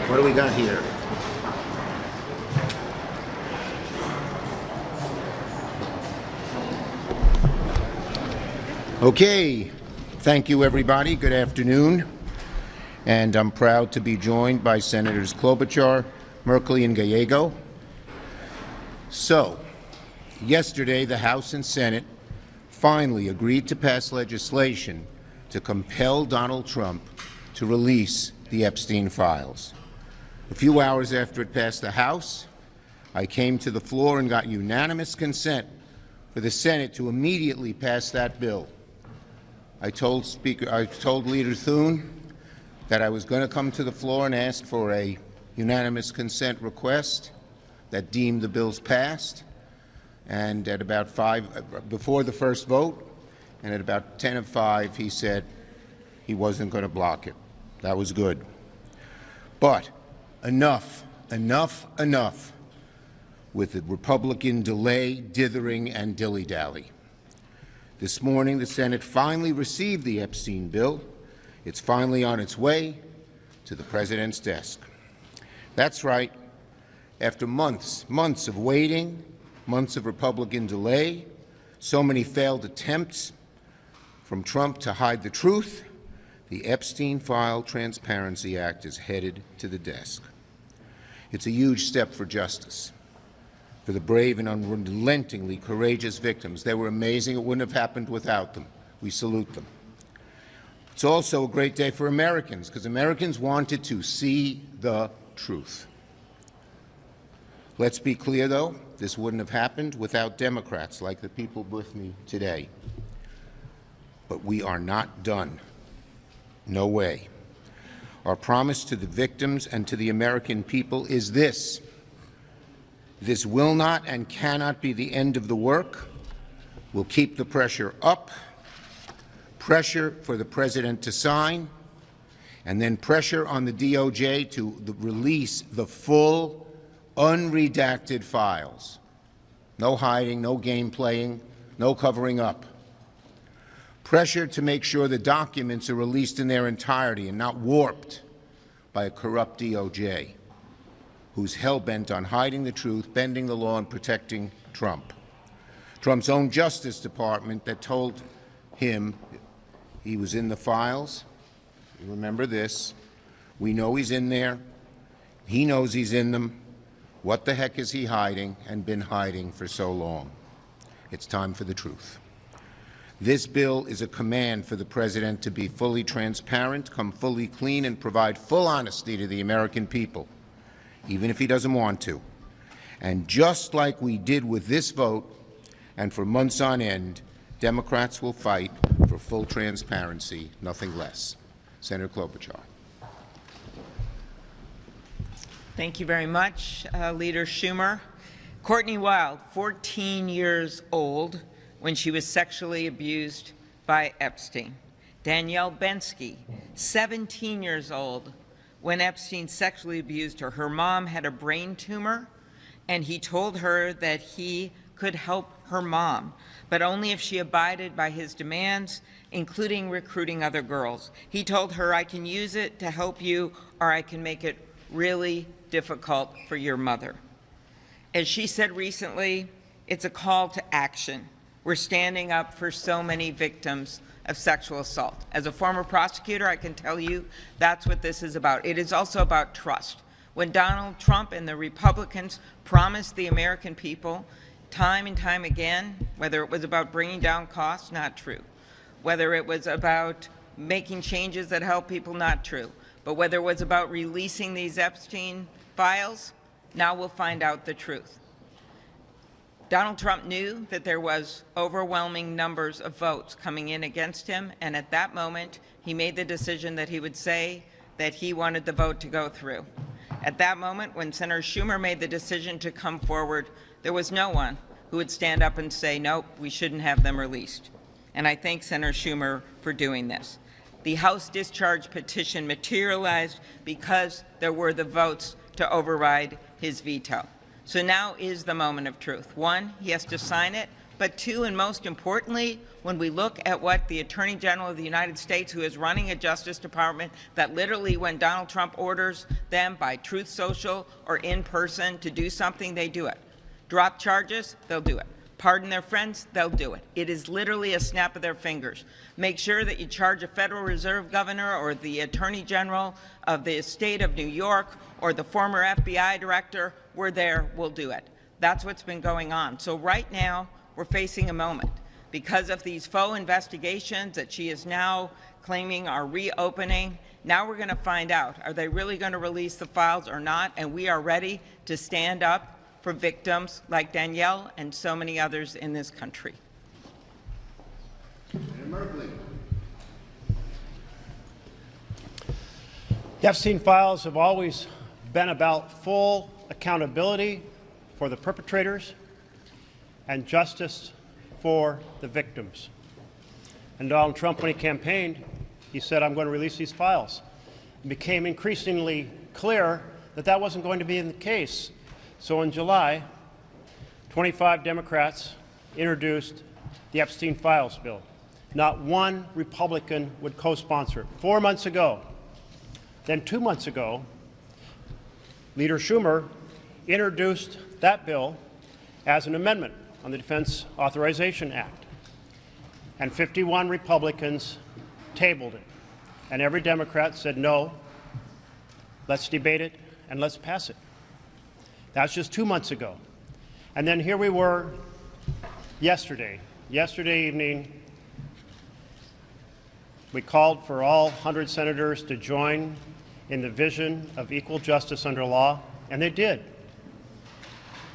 What do we got here? Okay, thank you everybody. Good afternoon. And I'm proud to be joined by Senators Klobuchar, Merkley, and Gallego. So, yesterday the House and Senate finally agreed to pass legislation to compel Donald Trump to release the Epstein files. A few hours after it passed the House, I came to the floor and got unanimous consent for the Senate to immediately pass that bill. I told Leader Thune that I was going to come to the floor and ask for a unanimous consent request that deemed the bills passed, and at about 5, before the first vote, and at about 10 of 5, he said he wasn't going to block it. That was good. But enough with the Republican delay, dithering, and dilly-dally. This morning, the Senate finally received the Epstein bill. It's finally on its way to the President's desk. That's right. After months of waiting, months of Republican delay, so many failed attempts from Trump to hide the truth, the Epstein File Transparency Act is headed to the desk. It's a huge step for justice, for the brave and unrelentingly courageous victims. They were amazing. It wouldn't have happened without them. We salute them. It's also a great day for Americans, because Americans wanted to see the truth. Let's be clear, though, this wouldn't have happened without Democrats like the people with me today. But we are not done. No way. Our promise to the victims and to the American people is this. This will not and cannot be the end of the work. We'll keep the pressure up, pressure for the President to sign, and then pressure on the DOJ to release the full, unredacted files. No hiding, no game playing, no covering up. Pressure to make sure the documents are released in their entirety and not warped by a corrupt DOJ. Who's hell-bent on hiding the truth, bending the law, and protecting Trump. Trump's own Justice Department that told him he was in the files. Remember this. We know he's in there. He knows he's in them. What the heck is he hiding and been hiding for so long? It's time for the truth. This bill is a command for the President to be fully transparent, come fully clean, and provide full honesty to the American people, even if he doesn't want to. And just like we did with this vote, and for months on end, Democrats will fight for full transparency, nothing less. Senator Klobuchar. Thank you very much, Leader Schumer. Courtney Wild, 14 years old when she was sexually abused by Epstein. Danielle Bensky, 17 years old when Epstein sexually abused her. Her mom had a brain tumor, and he told her that he could help her mom, but only if she abided by his demands, including recruiting other girls. He told her, I can use it to help you, or I can make it really difficult for your mother. As she said recently, it's a call to action. We're standing up for so many victims of sexual assault. As a former prosecutor, I can tell you that's what this is about. It is also about trust. When Donald Trump and the Republicans promised the American people time and time again, whether it was about bringing down costs, not true. Whether it was about making changes that help people, not true. But whether it was about releasing these Epstein files, now we'll find out the truth. Donald Trump knew that there was overwhelming numbers of votes coming in against him, and at that moment, he made the decision that he would say that he wanted the vote to go through. At that moment, when Senator Schumer made the decision to come forward, there was no one who would stand up and say, nope, we shouldn't have them released. And I thank Senator Schumer for doing this. The House discharge petition materialized because there were the votes to override his veto. So now is the moment of truth. One, he has to sign it But two, and most importantly, when we look at what the Attorney General of the United States, who is running a Justice Department that literally, when Donald Trump orders them by Truth Social or in person to do something, they do it. Drop charges, they'll do it. Pardon their friends, they'll do it. It is literally a snap of their fingers. Make sure that you charge a Federal Reserve governor or the Attorney General of the state of New York or the former FBI director. We're there, we'll do it. That's what's been going on. So right now, we're facing a moment. Because of these faux investigations that she is now claiming are reopening, now we're going to find out, are they really going to release the files or not? And we are ready to stand up for victims like Danielle and so many others in this country. The Epstein files have always been about full accountability for the perpetrators and justice for the victims. And Donald Trump, when he campaigned, he said, I'm going to release these files. It became increasingly clear that that wasn't going to be the case. So in July, 25 Democrats introduced the Epstein files bill. Not one Republican would co-sponsor it. 4 months ago, then 2 months ago, Leader Schumer introduced that bill as an amendment on the Defense Authorization Act. And 51 Republicans tabled it. And every Democrat said, no, let's debate it and let's pass it. That's just 2 months ago. And then here we were yesterday evening. We called for all 100 senators to join in the vision of equal justice under law, and they did.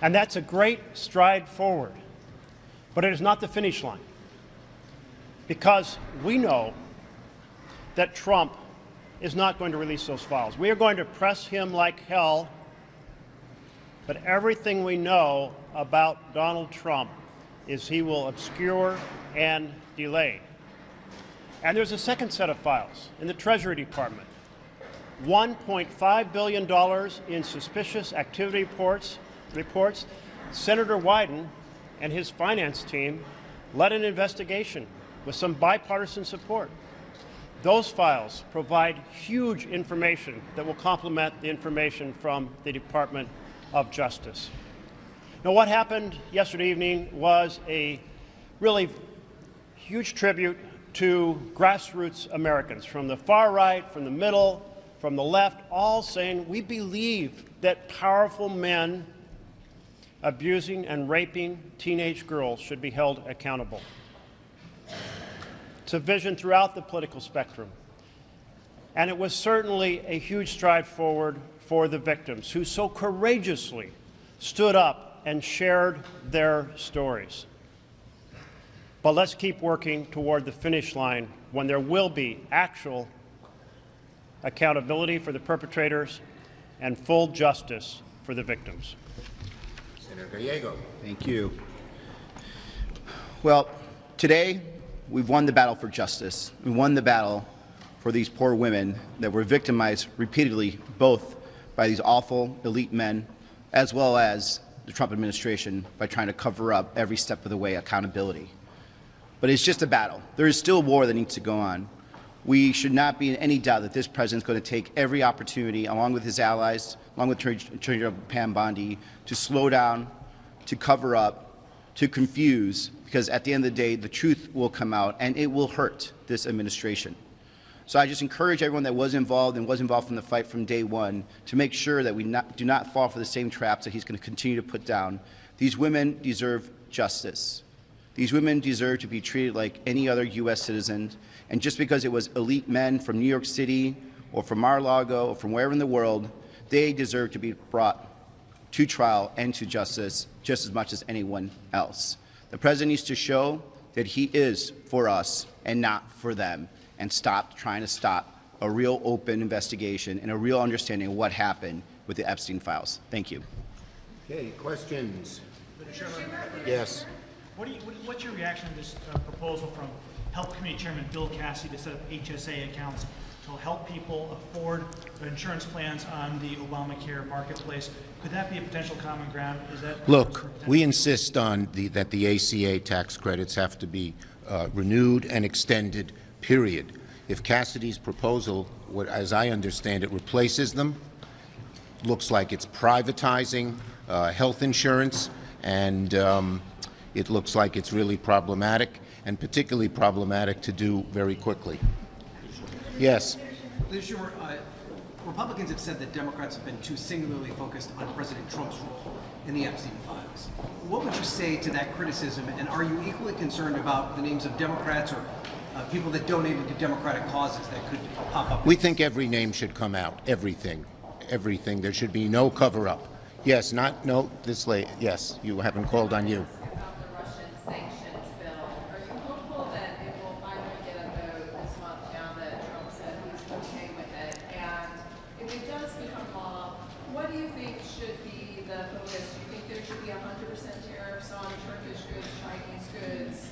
And that's a great stride forward. But it is not the finish line. Because we know that Trump is not going to release those files. We are going to press him like hell. But everything we know about Donald Trump is he will obscure and delay. And there's a second set of files in the Treasury Department. $1.5 billion in suspicious activity reports. Senator Wyden and his finance team led an investigation with some bipartisan support. Those files provide huge information that will complement the information from the Department of Justice. Now, what happened yesterday evening was a really huge tribute to grassroots Americans from the far right, from the middle, from the left, all saying we believe that powerful men abusing and raping teenage girls should be held accountable. It's a vision throughout the political spectrum. And it was certainly a huge stride forward for the victims who so courageously stood up and shared their stories. But let's keep working toward the finish line when there will be actual accountability for the perpetrators and full justice for the victims. Senator Gallego. Thank you. Well, today we've won the battle for justice. We won the battle for these poor women that were victimized repeatedly, both by these awful elite men as well as the Trump administration by trying to cover up every step of the way accountability. But it's just a battle. There is still war that needs to go on. We should not be in any doubt that this president is going to take every opportunity, along with his allies, along with Attorney General Pam Bondi, to slow down, to cover up, to confuse, because at the end of the day, the truth will come out and it will hurt this administration. So I just encourage everyone that was involved and was involved in the fight from day one to make sure that we do not fall for the same traps that he's going to continue to put down. These women deserve justice. These women deserve to be treated like any other U.S. citizen. And just because it was elite men from New York City or from Mar-a-Lago or from wherever in the world, they deserve to be brought to trial and to justice just as much as anyone else. The president needs to show that he is for us and not for them, and stop trying to stop a real open investigation and a real understanding of what happened with the Epstein files. Thank you. Okay, questions? Mr. Schumer? Yes. What's your reaction to this proposal from Health Committee Chairman Bill Cassidy to set up HSA accounts to help people afford insurance plans on the Obamacare marketplace. Could that be a potential common ground? Is that Look, we insist on that the ACA tax credits have to be renewed and extended, period. If Cassidy's proposal, as I understand it, replaces them, looks like it's privatizing health insurance, and it looks like it's really problematic, and particularly problematic to do very quickly. Yes. Leader Schumer, Republicans have said that Democrats have been too singularly focused on President Trump's role in the Epstein files. What would you say to that criticism, and are you equally concerned about the names of Democrats or people that donated to Democratic causes that could pop up? We think every name should come out, everything. Everything. There should be no cover-up. Yes, this late. Yes, you haven't called on you. About the Russian sanctions bill. Are you hopeful that it will finally get a vote this month now that Trump said he's okay with it? And if it does become law, what do you think should be the focus? Do you think there should be 100% tariffs on Turkish goods, Chinese goods,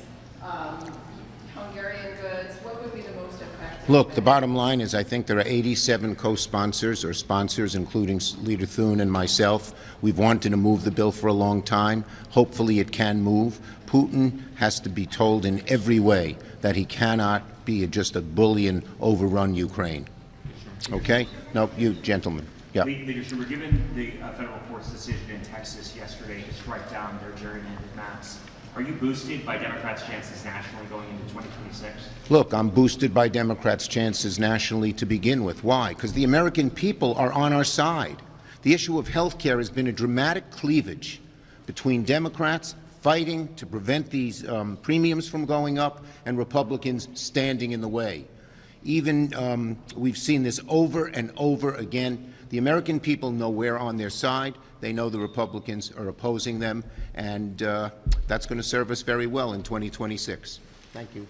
Hungarian goods? What would be the most effective? Look, the bottom line is I think there are 87 co-sponsors or sponsors, including Leader Thune and myself. We've wanted to move the bill for a long time. Hopefully it can move. Putin has to be told in every way that he cannot be just a bully and overrun Ukraine. Okay? No, you gentlemen. Yeah. Leader Schumer, given the federal court's decision in Texas yesterday to strike down their gerrymandered maps, are you boosted by Democrats' chances nationally going into 2026? Look, I'm boosted by Democrats' chances nationally to begin with. Why? Because the American people are on our side. The issue of health care has been a dramatic cleavage between Democrats fighting to prevent these premiums from going up and Republicans standing in the way. Even we've seen this over and over again. The American people know we're on their side. They know the Republicans are opposing them, and that's going to serve us very well in 2026. Thank you.